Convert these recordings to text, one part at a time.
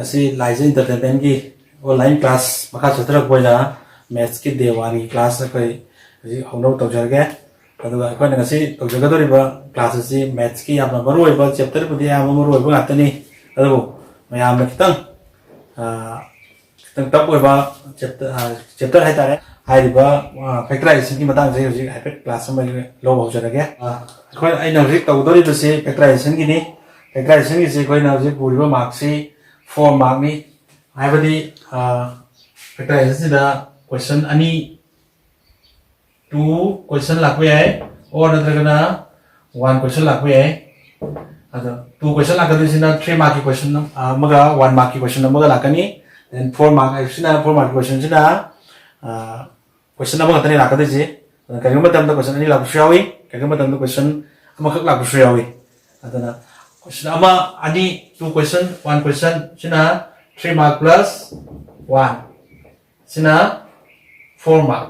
Asi Liza Entertainment ki online class maka chatra koina maths ki dewani class koi hongno tawjarge aduga koi ngasi tawjagadoriba class si maths ki yamna maruoiba chapter pudi yamna maruoiba ngatani adu mayamna kitang tap oiba chapter haitare hairiba factorization ki matang se hoji hypet class ma lo hojjarage koi aina hoji tawdoriba se factorization ki ni factorization ki se koi na hoji puriba mark si 4 mark ni haibadi factorization da question ani 2 question lakwe hai or natragana 1 question lakwe hai ado 2 question lakadu sina 3 mark ki question maga 1 mark ki question maga lakani then 4 mark sina 4 mark question sina question maga tani lakadu ji kagama tamda question ani laksu yawi kagama tamda question amakak laksu yawi adana question ama ani 2 question 1 question sina 3 mark plus 1 sina 4 mark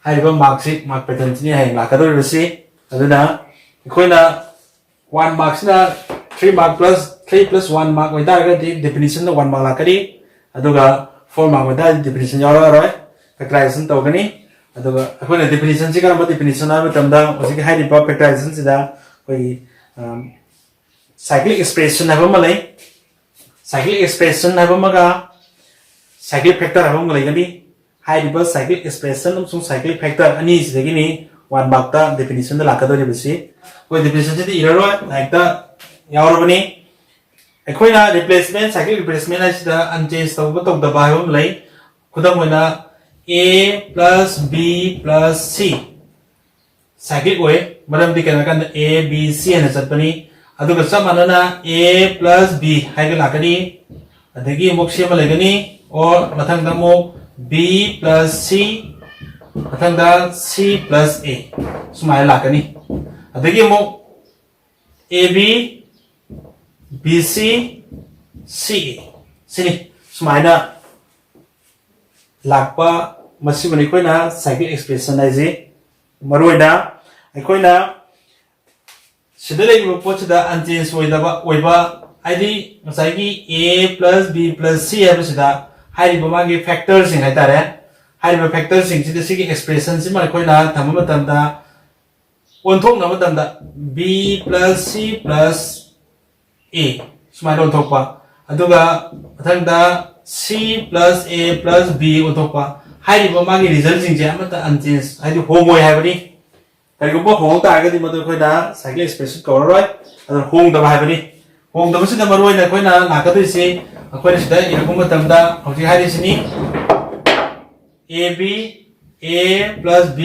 haiba mark si mark pattern ni hai lakador basi aduna koina 1 mark sina 3 mark plus 3 plus 1 mark wai da ga definition da 1 mark lakari aduga 4 mark wai da definition yara roi factorization to gani aduga koina definition si kan definition na tamda osi hai di factorization si da koi cyclic expression hai malai cyclic expression hai maga cyclic factor hai malai gani hai di cyclic expression sung cyclic factor ani sidagi ni 1 mark ta definition da lakadori basi koi definition si error like da yaurabani akoina replacement cyclic replacement ai sida unchange tawba tawda ba hai malai khudam oina a plus b plus c cyclic oi madam di kana kan a b c na chatpani aduga samanana a plus b hai ga lakani adagi mokse ma legani or mathang da mo b plus c mathang da c plus a sumai lakani adagi mo a b b c c a sini sumai na lakpa masi bani koina cyclic expression ai ji maroida aikoina sidalei potida unchange oiba id masai a plus b plus c hai sida hariba magi factors sing hai tare hariba factors sing sida sigi expression si ma koina thama matamda onthok na matamda b plus c plus a sumai onthokpa aduga mathangda c plus a plus b onthokpa hariba magi result sing je amata unchange haidu homoi hai bani kaigoba hong ta ga di madu koina cyclic expression koroi adu hong da hai bani hong da sida maroi na koina nakadu si akoina sida iraguma tamda hoji hari sini ab a plus b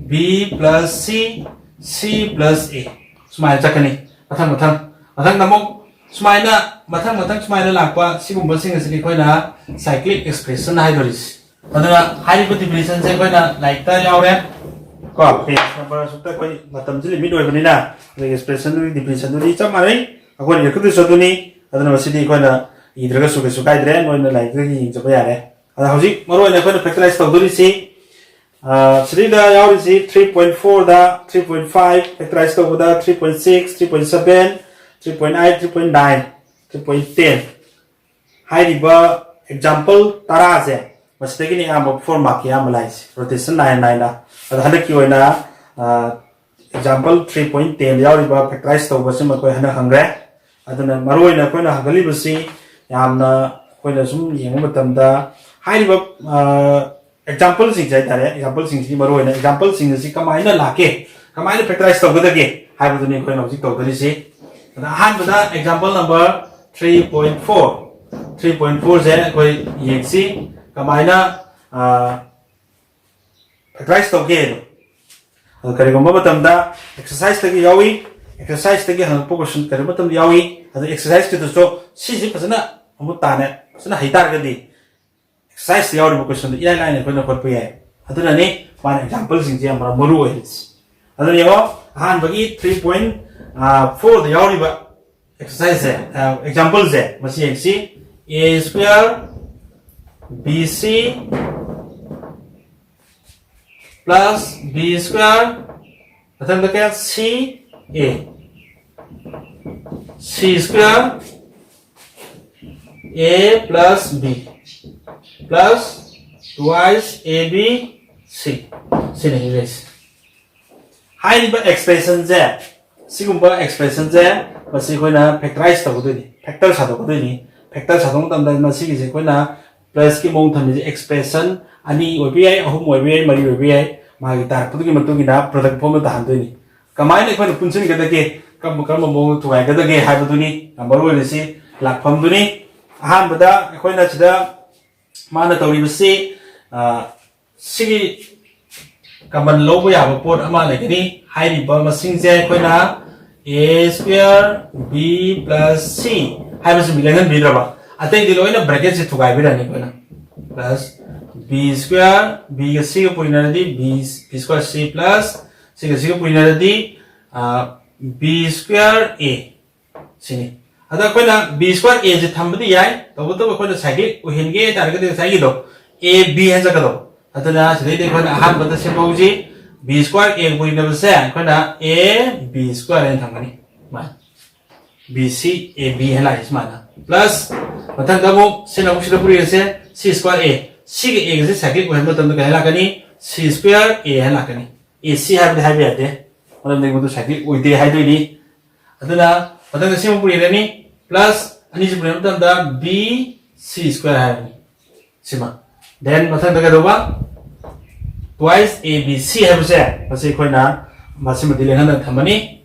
b plus c c plus a sumai chakani mathang namok sumai na mathang sumai na lakpa sigumba sing asini koina cyclic expression hai doris aduna hari definition se koina like ta yaure ko page number sutta koi matam ji limit oi bani na expression du definition du cham mai akoi yakdu so du ni adana wasidi koi na idraga su kai dre no na like gi jaba yare ada hoji maro na koi na factorize to du si sri da yauri si 3.4 da 3.5 factorize to da 3.6 3.7 3.8 3.9 3.10 hai riba example tara je masdagi ni am for mark ya malais rotation 9 da ada handa ki oina example 3.10 yauriba factorize to basi ma koi hana hangre aduna maroina koina hagali basi yamna koina sum yengu matamda hairiba example sing jai tare example sing si maroina example sing si kamaina lake kamaina factorize to godage haibu ni koina object to gari si ada han bada example number 3.4 je koi yexi kamaina factorize to ge karigomba matamda exercise tagi yawi exercise tagi hangpo question karigomba matamda yawi adu exercise ki to si pasana amu tane pasana haitar gadi exercise yawi question ila ila ko na ko pye aduna ni one example sing je amara maru ois adu yawo han bagi 3.4 the yawi ba exercise example je masi exi a square bc plus b square mathang da kya c a c square A plus B plus twice AB C. Sini guys. Hai ba expression je. Sigumba expression je. Masi koina factorize ta kodoi. Factor sa do kodoi ni. Factor sa dong tam da masi gi koina plus ki mong tham ji expression ani OBI ahum OBI mari OBI ma gi tar pudu gi matu gi na product form ta han doi ni. Kamai ne koina punchun ga da ke kam mong tu ga da ge ha bu ni. Number 1 si lakpham du ni. Aham bada koina chida mana tawri basi sigi kaman lobo ya pot ama lagi ni hai di ba masing je koina A square B plus C hai basi bilangan b ba atai di loina bracket se thugai bi rani koina plus B square B ga C ga poina di B square C plus C ga C ga poina di B square A sini ada koina B square A je thambadi yai to koina sagi uhenge target sagi do A B has a go. Atana, they can have but the symbology B square A will never say, A B square and Tangani. B C A B and like mana. Plus, Matangamo, Sinapuri say C square A. C A is a second when not on the Galakani, C square A and Lakani. A C have the heavy at day. One of them go to Saki with the hydroid. Atana, Matanga Simapuri plus Anisha B C square having Sima. Then mathang daga doba twice A B C have se masi koina masi madile hana thamani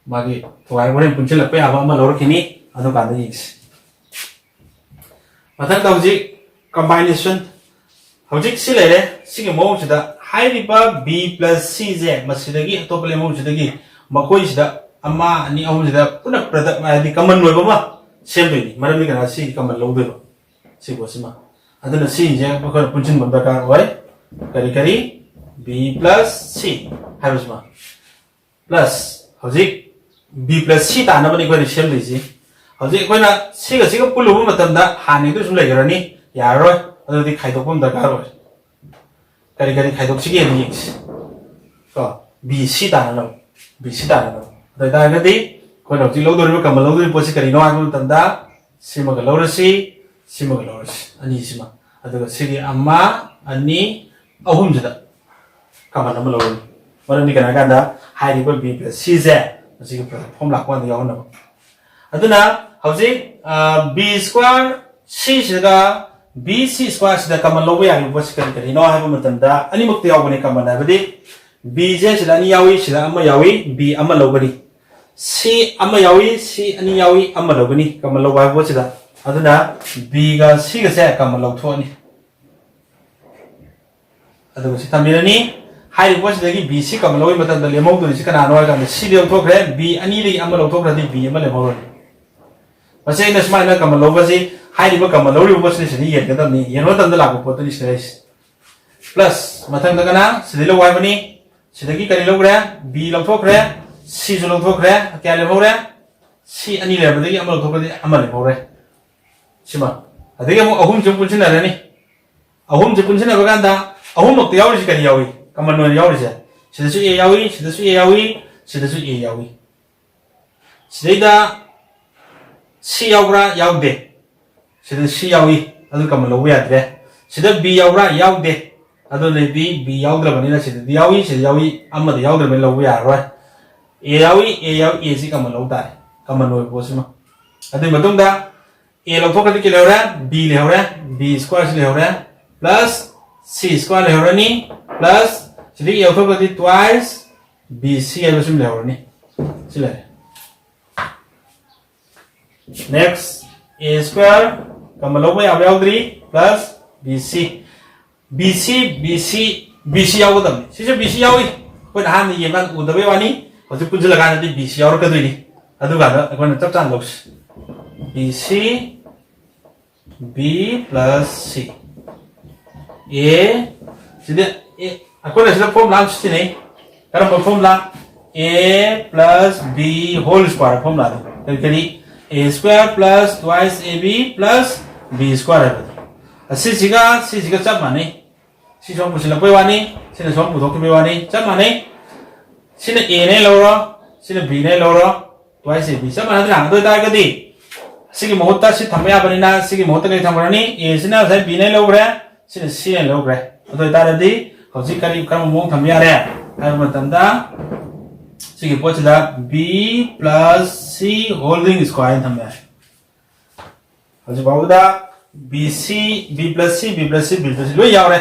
magi twai moren punchil lape aba ma lor kini anu kada is mathang dauji combination hojik si lere sigi mo chida hai riba B plus C je masi dagi to pele mo chida gi makoi chida amma ani ahum chida puna product ma di common noi ba same ni maram ni kana si common lo do si bo sima adana C je bakar punchin banda ka oi kari B plus C habisma plus hojik B plus C ta na bani ko same li ji hojik ko na C ga pulu matam da hani du sum lai garani yaroi adodi khaidok bam da ka roi kari khaidok chi ge ni ko B C ta na B C ta na da ga di ko no ji lo do ri ka ma lo do posi kari no a matam da C ma ga lo ra C Sima galores ani sima adaga sigi amma ani ahum jada kamana malawin marani kana ganda high level B plus C z sigi form lakwan da yawna aduna hauji B square C sida B C square sida kaman lobo ya lobo sikari kari no ha matamda ani mukti yawbani kamana badi B z sida ani yawi sida amma yawi B amma lobani C amma yawi C ani yawi amma lobani kaman lobo ha bo sida aduna B ga C ga se kam lo thoni adu si tamirani hai bo se gi B C kam lo matan da lemo do si kana no ga C lo thokre B ani ri am lo thokra di B am le mo ro mase na smai na kam lo ba si hai bo kam lo ri bo se ni yen ga da ni yen no tan da la ko pot ni stress plus matan da kana si lo wai bani si da gi kari lo gre B lo thokre C lo thokre kya le mo re C ani le ba di am lo thokra di am le mo re Sima, adanya mo ahum jemput sini ada ni, ahum jemput sini apa kanda, ahum waktu yawi sih kan yawi, kaman nuan yawi sih, sudah su yawi, sudah su yawi, sudah su yawi, sudah ida si yawra yaw de, sudah si yawi, adu kaman lawu ya deh, sudah B yawra yaw de, adu lebih B yaw dalam ni lah sudah yawi, amma de yaw dalam lawu ya roh, yawi sih kaman lawu tar, kaman nuan bos mah, adu betul dah. A lo thok ke le ra B le ra B square le ra plus C square le ra ni plus jadi A thok ke twice B C le sim le ra ni sila next A square kam lo ba ya 3 plus B C yaw dam si B C yawi ko han ni yeman u da be wani ko ju kunjula ga ni B C yaw ka dui ni adu ga ko na chap chan lo B C B plus C A sudah aku dah sudah formula sini karena formula A plus B whole square formula jadi A square plus twice AB plus B square C jika cap mana C cuma sila pewani sini cuma butuh pewani cap mana sini A ni loro sini B ni loro twice AB cap mana tu lang tu dah kadi Sigi mohutta si thamya banina sigi mohutta kai thamrani a sina sai b ne logre sina c ne logre adoi taradi hojik kari karam mong thamya re hai matamda sigi pochida b plus c holding square thamya hojik bauda bc b plus c b plus c b plus c loi yaure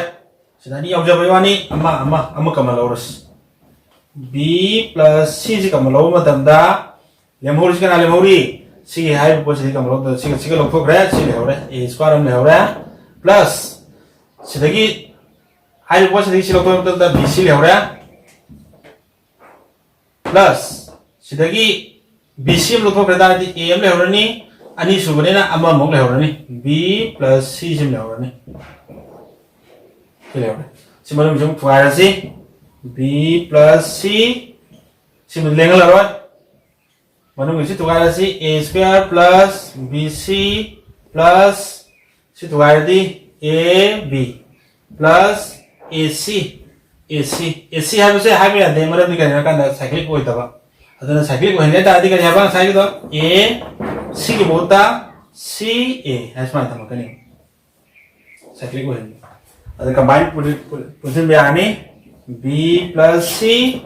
sina ni yauja bai wani ama kamal lorus b plus c ji kamal lo matamda lemhori kana lemhori C hai bộ chỉ cầm lốc chỉ lốc thuốc đấy chỉ đều đấy a square âm đều đấy plus chỉ thấy hai bộ chỉ lốc thuốc đó b đều đấy plus chỉ thấy b lốc thuốc đấy thì a đều đấy ní anh ấy số này là âm mong đều đấy ní b plus c đều đấy ní cái đều đấy chỉ mà mình dùng thuộc là gì b plus c chỉ mình lên là rồi Manung isi tukar si a square plus bc plus si tukar di ab plus ac hai bese hai bese de mara di kan kan da cycle ko ita ba adana cycle ko hene da di kan ya ba cycle do a c ki bota c a hai smart ta makani cycle ko hene adana combine position be ani b plus c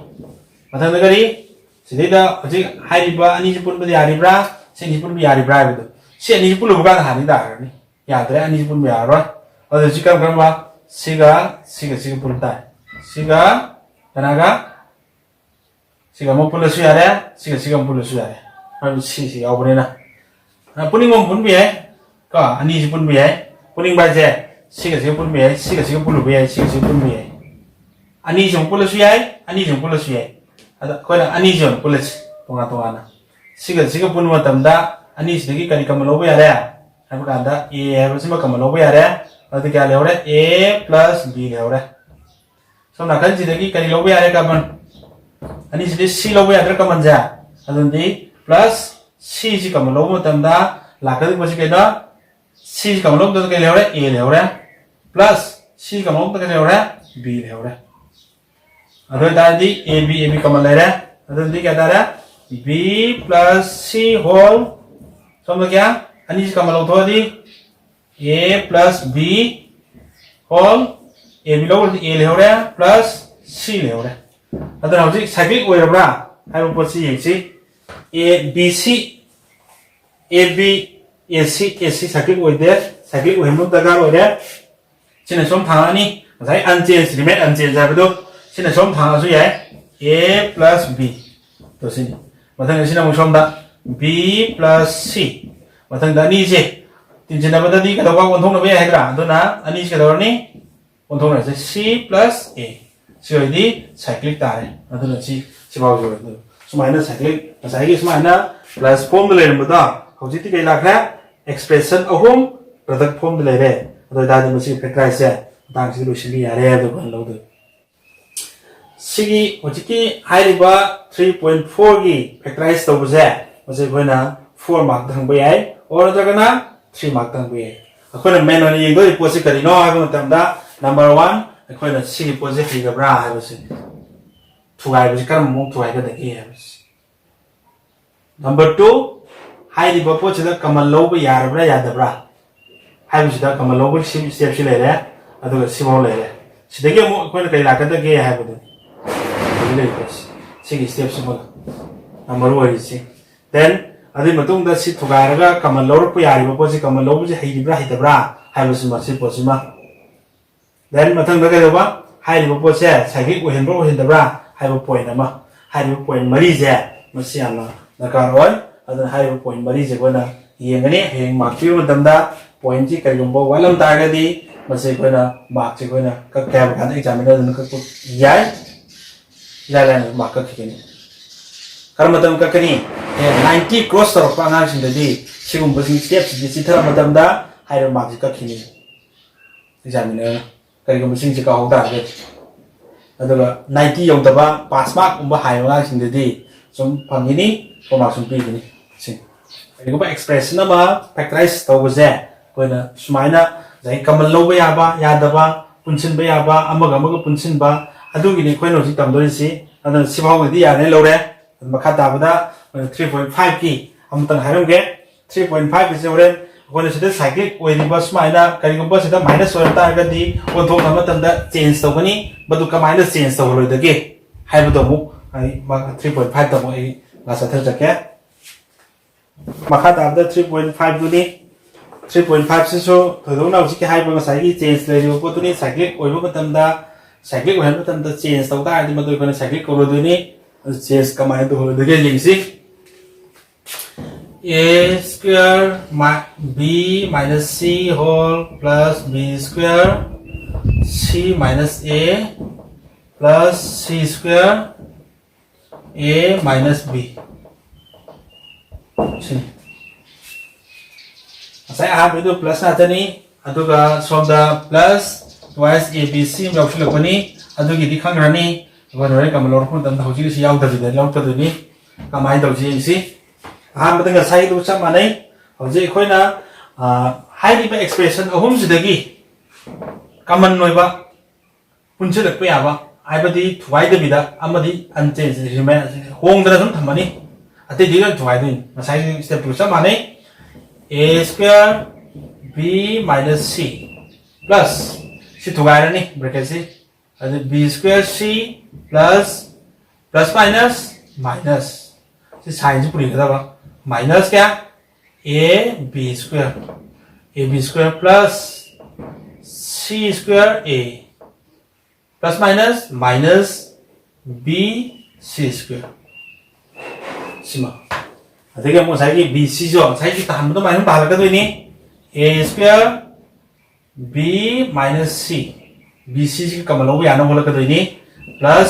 mathang da kari Sedida hojik hairiba ani jipun budi haribra sing jipun bi haribra gitu si ani jipun lu bukan hari dah ni ya dre ani jipun bi haroi ado jikam kamba siga pun tai siga tanaga siga mo pun su yare siga pun su yare aru si au bune na puning mom pun bi hai ka ani jipun bi hai puning ba je siga pun bi hai siga pun lu bi hai siga pun bi hai ani jong pun su yai ani jong pun su yai ada kau nak ani jon pulis tonga na siga pun macam dah ani sedikit kali kamu lobo ya ada apa kanda a harus macam kamu lobo ya ada berarti kali orang a plus b le orang so nak kan sedikit kali lobo ya ada kaman ani sedikit c lobo ya ada kaman ja nanti plus c si kamu lobo macam dah lakukan macam kena c kamu lobo tu kali orang a le orang plus c kamu lobo tu kali orang b le orang Adoi tadi AB kamal lera adoi di kata ada B plus C whole sama kya ani kamal utho di A plus B whole AB lo A le hore plus C le hore adoi hausi cycle ko ra hai bo si si A B C AB AC cycle ko de cycle ko hemno daga ro de chine som thani sai unchanged remain unchanged ja bedo Sini som thang asu ya a plus b to sini matang sini mo som da b plus c matang da ni je tin jina ba da di ka da wa thong na be hai gra do na ani se da ni thong na se c plus a so di cyclic ta re ado na chi ba jo do sumai na cyclic sai gi sumai na plus form le mo da hauji ti kai la kha expression ahum product form le re ado da di mo si factorize ya dang si lu shi ya re do kan lo do Sigi ojiki hairiba 3.4 gi factorize to buze ose koina 4 mark dang bayai or jagana 3 mark dang bayai akoina main on yego iposi kari no ha ko tamda number 1 akoina sigi posi higa bra ha bose thugai bose kar mong thugai ka dagi ha number 2 hairiba pochi da kamal lo ba yar bra ya da bra ha bose da kamal lo ba sim step si le re adu simo le re sidagi mo akoina kai la ka dagi ha bose Sigi step semua number 1 isi then adi matung da si thugaraga kamal lor pu yari ba si kamal lor bu hai bra hai bra hai bu sima si po sima then matang da ga ba hai bu po se sai ko hen bro hen da bra hai bu point ama hai bu point mari je masi ama da ka roi ada hai bu point mari je ko na yengani heng mark pi matam da point ji kai gombo walam ta ga di masi ko na mark ji ko na ka ka ba examiner ka ko yai jalan maka kini. Karena macam kakini, 90 cross terus pangan sendiri. Siapa mesti setiap sisi terus macam dah, hai rumah jika kini. Examiner, kalau mesti jika hoda gitu. Adalah 90 yang tebak pas mark hai orang sendiri. Som pang ini, pemak sumpi ini. Sing. Kalau expression nama factorize tahu je. Kau na semaina, jadi kamal lo ya ba, ya daba, punchen ba ya ba, amaga punchen ba. Aduh gini kau nasi tamdorin si, ada si bawah ni ya ni lore, makata pada 3.5 ki, am tang harum ke, 3.5 is already when it's the cyclic with the bus minor, carrying bus the minus or target the one to come the change the money, but to come minus change the whole the gate. Have the book, I mark 3.5 the way last a jacket. Makat after 3.5 to the 3.5 so to don't know high from a cyclic change the put to cyclic or look at them the cyclic will have the change the guy, the mother going to cyclic or do any change command to the game. See. A square b minus c whole plus b square c minus a plus c square a minus b. Saya aham itu plus nata ni, atu ka somda plus twice abc melakukan lakukan ni, atu kita kang ni, kalau kamu lorong tentang tahu sih siapa tadi dari lorong tadi ni, kamu tahu sih. aham batang sai du cham manai hoje khoina high level expression ahum sidagi common noiba punche dak pa ba aibadi thuai de bida amadi unchange remain hong dra sum thamani ate diga thuai din sai step tu cham manai a square b minus c plus si thuai ni bracket si ade b square c plus minus minus si sign ji puri kada ba minus क्या a b square plus c square a plus minus b c square सिमा अदेगा मो psyche b c जो psyche ताम तो minus बाहर का तो इन्हीं a square b minus c b c की कमलों भी आना बोला का तो इन्हीं plus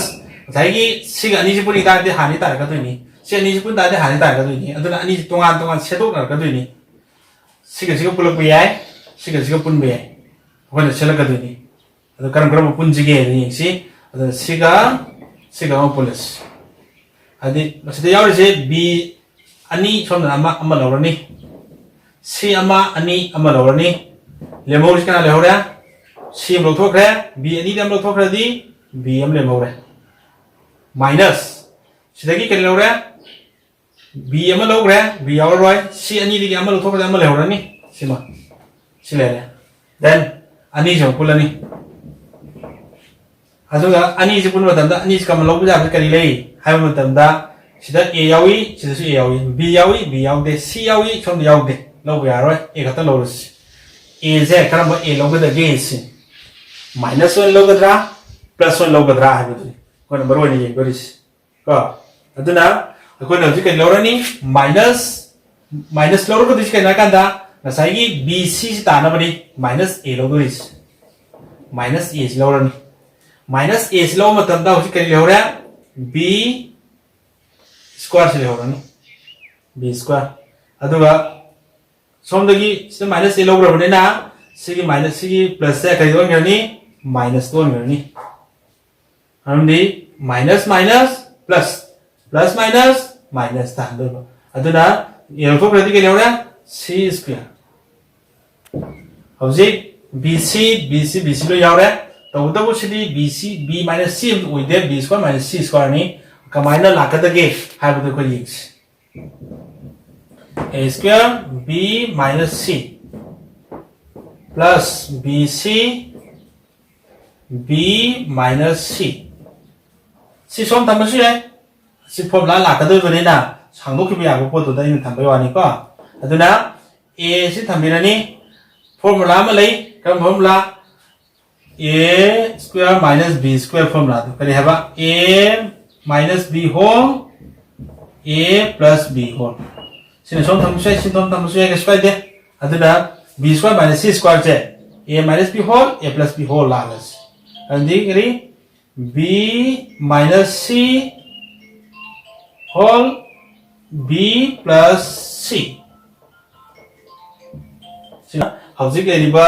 साइकी c का नीचे पूरी तार दे हानि तार का तो इन्हीं Sini pun tak ada hal tak kata ini. Atau nak ni tungan setuk nak kata ini. Siga pulang biaya, siga pun biaya. Bukan celak kata ini. Atau kadang pun jige ini si. Atau siga mau polis. Adi maksudnya jauh sih b ani soalnya ama lawan ni. Si ama ani ama lawan ni. Lemau sekarang lawan ya. Si belum tahu kaya. B ani dia belum tahu kaya di. B am lemau ya. Minus. Sedagi kalau lawan ya. B ama law ra B awal roy C ani di ama law thok ama law ra ni sima sile then ani jo pula ni aduga ani ji pun matam da ani kam law ja ka ri lei hai matam da sida A yawi sida su A yawi B yawi B yaw de C yawi chom yaw de law ya roy e ka ta law ris A ze karam A law ga da ge si minus 1 law ga dra plus 1 law ga dra hai bu ko number 1 ni goris ko aduna Aku nak jika lawan ni minus lawan tu jika nak anda, nasi ini BC tanah beri minus A lawan tu minus A lawan ni minus A lawan macam dah jika lawan B square sih lawan ni B square. Aduh ga, som lagi si minus A lawan berapa na? Segi minus segi plus saya kali lawan ni minus lawan ni. Amdi minus plus minus tambah. Aduna yang tu berarti kalau orang c square. Habis BC lo yang orang tahu tahu sini BC B minus C with them B square minus C square ni kemana lah kata ke? Hai betul kau x. A square B minus C plus BC B minus C. C som tambah sih si formula lah kata tu ni na, sanggup kita aku potong dah ini tambah wani ko. Aduna A si tambah ni formula malai kan formula A square minus B square formula tu. Kali apa A minus B whole A plus B whole. Sini som tambah saya ke square deh. Aduna B square minus C square je. A minus B whole A plus B whole lah las. Andi kiri B minus C whole B plus C. How's it going to be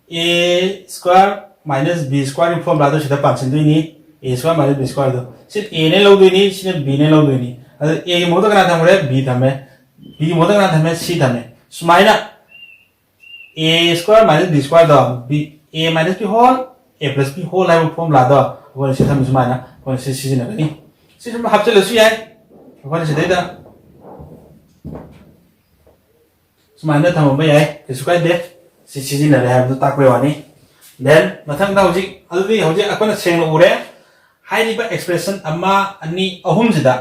A square minus B square in form rather should have punch into any A square minus B square though. Sit A ne low do any, sit B ne low do any. A motor can B thame, B motor can C thame. Smile A square minus B square though. B A minus B whole A plus B whole have a form ladder. When she comes minor, when she sees in a Sisi macam hafal lesu ya, bukan sedih dah. sumaina thamamba yai kesu kaide si sijinare habdu takwe wani then mathang da hojik already hojik akona senglo ure hairiba expression amma ani ahum jida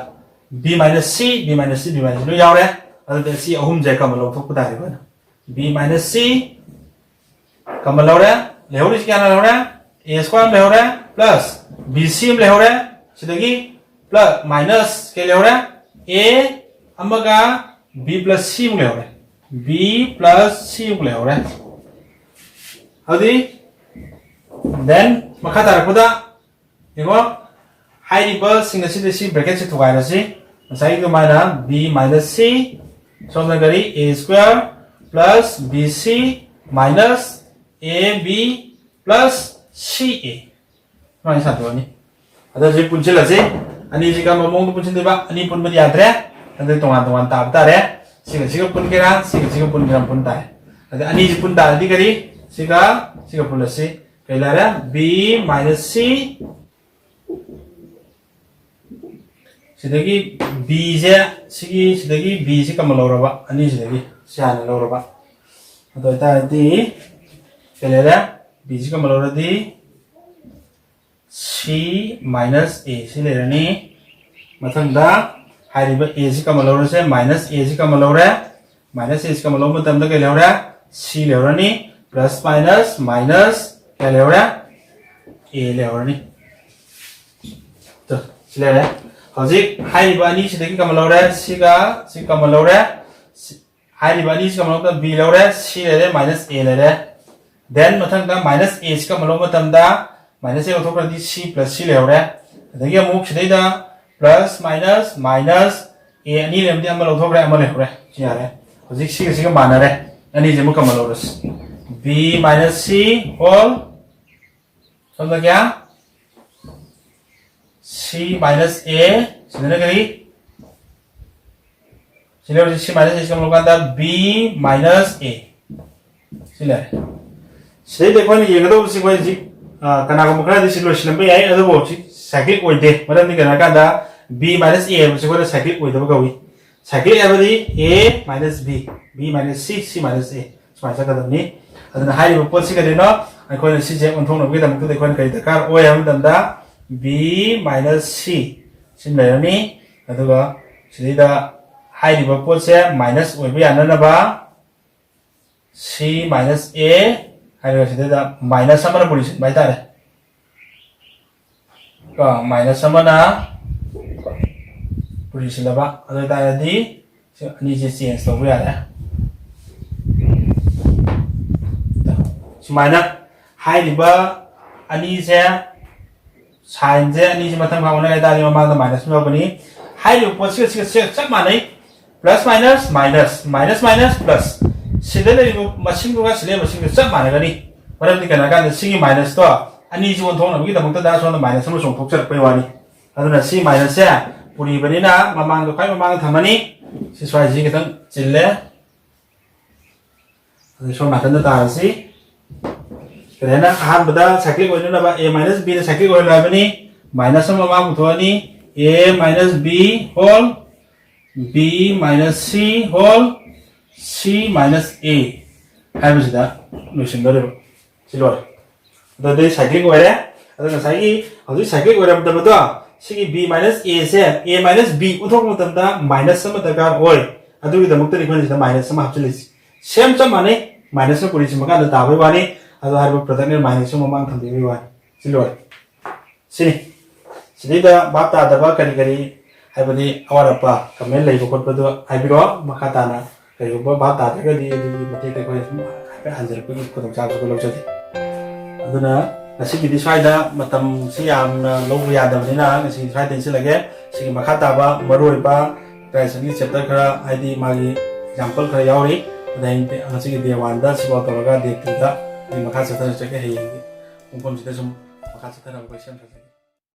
b minus c b minus c b minus lo yaure already c ahum je kam lo thok pada ba b minus c kam lo re leore kya lo re a square le re plus bc le re sidagi plus minus ke le re a amaga b plus c le re b plus c le re hadi then makata rakuda 이거 하이리버 싱글시드 C 브래켓 두가이러시 사이드 마이나 B minus C 소나가리 A square plus BC minus AB plus CA 많이 사도니 ada je punchilasi ani jika ngomong tu punchilba ani pun beri adre nanti tongan tab tare siga pun kira siga pun kira pun tare ada ani je pun tare dikari siga pun lasi kailara B minus C sidagi B je sidagi B si kam loraba ani sidagi siana loraba atau tadi kailara B si kam loradi C minus A si lerani mathangda hairiba A si kam lorase minus A si kam lore minus A si kam lore matamda kai lore C lerani plus minus minus kai lore A lerani to silere hojik hairiba ni sidagi kam lore C kam lore hairiba ni si kam lore B lore C lere minus A lere then mathangda minus A si kam lore matamda minus A auto di C plus C leore adagi amuk sidaida plus minus minus A ani lemdi amal auto kra amal leore siare hojik C ga manare ani jemu kamal lores B minus C whole samda kya C minus A sidana kari silere C minus A kamal kanda B minus A silere sidai dekho ni yegado si koi ji kana ko mukra di silo silambe ai ado bo cyclic oide maram ni kana kada b minus a so ko cyclic oide ba gawi cyclic abadi a minus b b minus c c minus a so ma saka ni adana hai bo pot sika de no ai ko ni si je on thong no bi dam ko de ko kai da kar o yam dam da b minus c sin le ni ado ga sida hai bo pot se minus oi ba na ba c minus a hai sida minus sama na puri bai tare ka minus sama na puri silaba ado tare di ani je change to ya da sumana hai riba ani je sign je ani je mathang phawna ga da ma da minus ma bani hai ri po se chak ma nai plus minus minus minus minus plus sidale machine ga sile machine ga chak ma na ga ni maram ni kana ga singi minus to ani ji won thong na bi da mukta da so na minus ma song thok chak pai wani aduna c minus ya puri bani na mamang do kai mamang thamani si swai ji ga tang chille adu so ma tan da si karena ahan beda cyclic oil na ba a minus b na cyclic oil la bani minus ma mamang thoni a minus b whole b minus c whole c minus a hai ba sida notion da ro silor da de cyclic oil ada na sai adu cyclic oil da ba sigi b minus a se a minus b uthok matam da minus sama da gar oil adu gi da mukta ri da minus sama hapchali same cham mane minus na puri chima da bai wani adu har product ne minus ma mang tham bai wani silor sini sini da ba ta da ba kari kari hai bani awara pa comment lai ko ko do hai biro makata na kai ko ba ta da ga di mate te ko hai hanjar ko ko dong cha ko lo chati aduna nasi ki disai da matam siam na lo ya da ni na nasi sai tin silage sigi makata ba maroi ba present ni chapter kara id magi example kara yauri then nasi ki dewan da siwa to ga de tu da ni makata sa ta che ke he ung kon sita sum makata ta ra ko siam